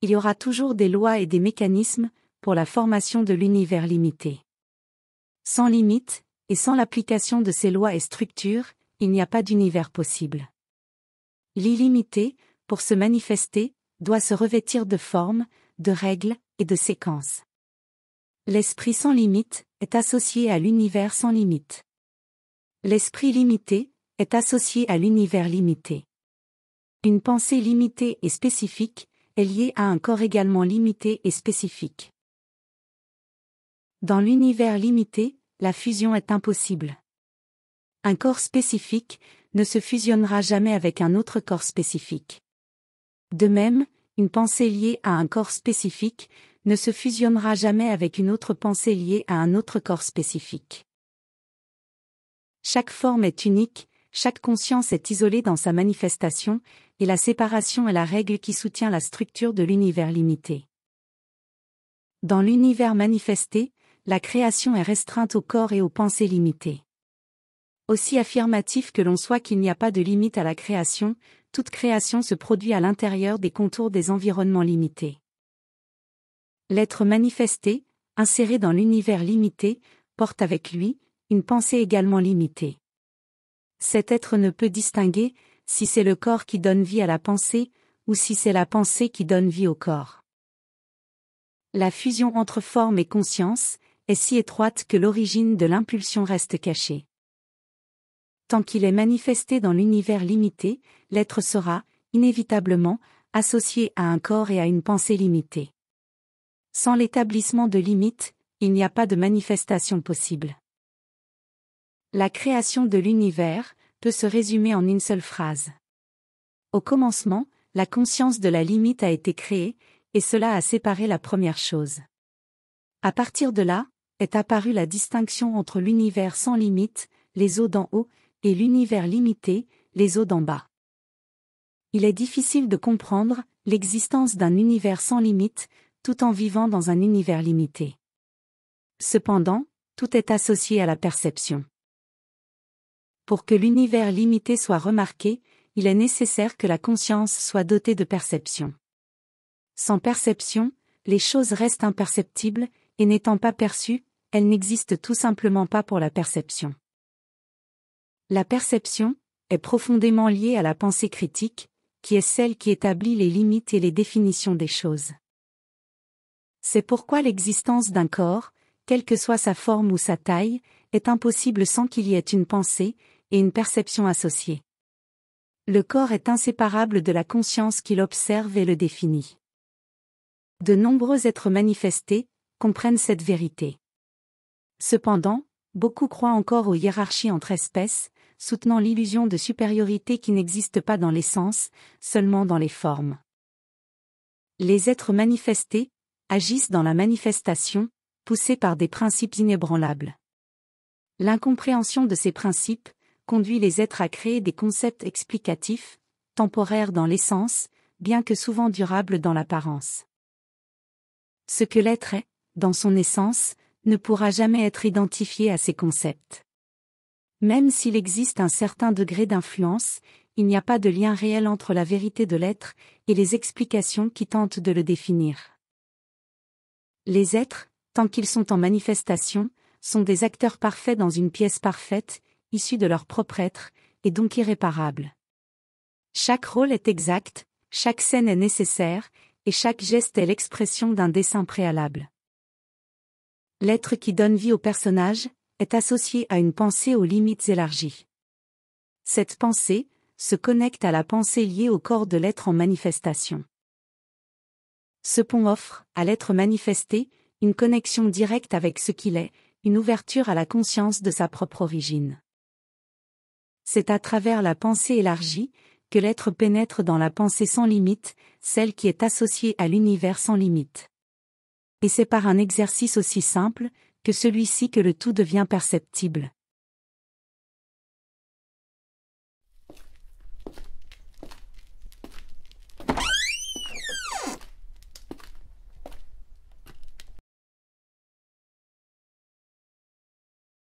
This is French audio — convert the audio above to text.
il y aura toujours des lois et des mécanismes pour la formation de l'univers limité. Sans limite, et sans l'application de ces lois et structures, il n'y a pas d'univers possible. L'illimité, pour se manifester, doit se revêtir de formes, de règles et de séquences. L'esprit sans limite est associé à l'univers sans limite. L'esprit limité est associé à l'univers limité. Une pensée limitée et spécifique est liée à un corps également limité et spécifique. Dans l'univers limité, la fusion est impossible. Un corps spécifique ne se fusionnera jamais avec un autre corps spécifique. De même, une pensée liée à un corps spécifique ne se fusionnera jamais avec une autre pensée liée à un autre corps spécifique. Chaque forme est unique, chaque conscience est isolée dans sa manifestation, et la séparation est la règle qui soutient la structure de l'univers limité. Dans l'univers manifesté, la création est restreinte au corps et aux pensées limitées. Aussi affirmatif que l'on soit qu'il n'y a pas de limite à la création, toute création se produit à l'intérieur des contours des environnements limités. L'être manifesté, inséré dans l'univers limité, porte avec lui une pensée également limitée. Cet être ne peut distinguer si c'est le corps qui donne vie à la pensée, ou si c'est la pensée qui donne vie au corps. La fusion entre forme et conscience est si étroite que l'origine de l'impulsion reste cachée. Tant qu'il est manifesté dans l'univers limité, l'être sera, inévitablement, associé à un corps et à une pensée limitée. Sans l'établissement de limites, il n'y a pas de manifestation possible. La création de l'univers peut se résumer en une seule phrase. Au commencement, la conscience de la limite a été créée, et cela a séparé la première chose. À partir de là, est apparue la distinction entre l'univers sans limite, les eaux d'en haut, et l'univers limité, les eaux d'en bas. Il est difficile de comprendre l'existence d'un univers sans limite, tout en vivant dans un univers limité. Cependant, tout est associé à la perception. Pour que l'univers limité soit remarqué, il est nécessaire que la conscience soit dotée de perception. Sans perception, les choses restent imperceptibles, et n'étant pas perçues, elles n'existent tout simplement pas pour la perception. La perception est profondément liée à la pensée critique, qui est celle qui établit les limites et les définitions des choses. C'est pourquoi l'existence d'un corps, quelle que soit sa forme ou sa taille, est impossible sans qu'il y ait une pensée et une perception associées. Le corps est inséparable de la conscience qui l'observe et le définit. De nombreux êtres manifestés comprennent cette vérité. Cependant, beaucoup croient encore aux hiérarchies entre espèces, soutenant l'illusion de supériorité qui n'existe pas dans l'essence, seulement dans les formes. Les êtres manifestés agissent dans la manifestation, poussés par des principes inébranlables. L'incompréhension de ces principes conduit les êtres à créer des concepts explicatifs, temporaires dans l'essence, bien que souvent durables dans l'apparence. Ce que l'être est, dans son essence, ne pourra jamais être identifié à ces concepts. Même s'il existe un certain degré d'influence, il n'y a pas de lien réel entre la vérité de l'être et les explications qui tentent de le définir. Les êtres, tant qu'ils sont en manifestation, sont des acteurs parfaits dans une pièce parfaite, issue de leur propre être, et donc irréparable. Chaque rôle est exact, chaque scène est nécessaire, et chaque geste est l'expression d'un dessein préalable. L'être qui donne vie au personnage est associé à une pensée aux limites élargies. Cette pensée se connecte à la pensée liée au corps de l'être en manifestation. Ce pont offre, à l'être manifesté, une connexion directe avec ce qu'il est, une ouverture à la conscience de sa propre origine. C'est à travers la pensée élargie que l'être pénètre dans la pensée sans limite, celle qui est associée à l'univers sans limite. Et c'est par un exercice aussi simple que celui-ci que le tout devient perceptible.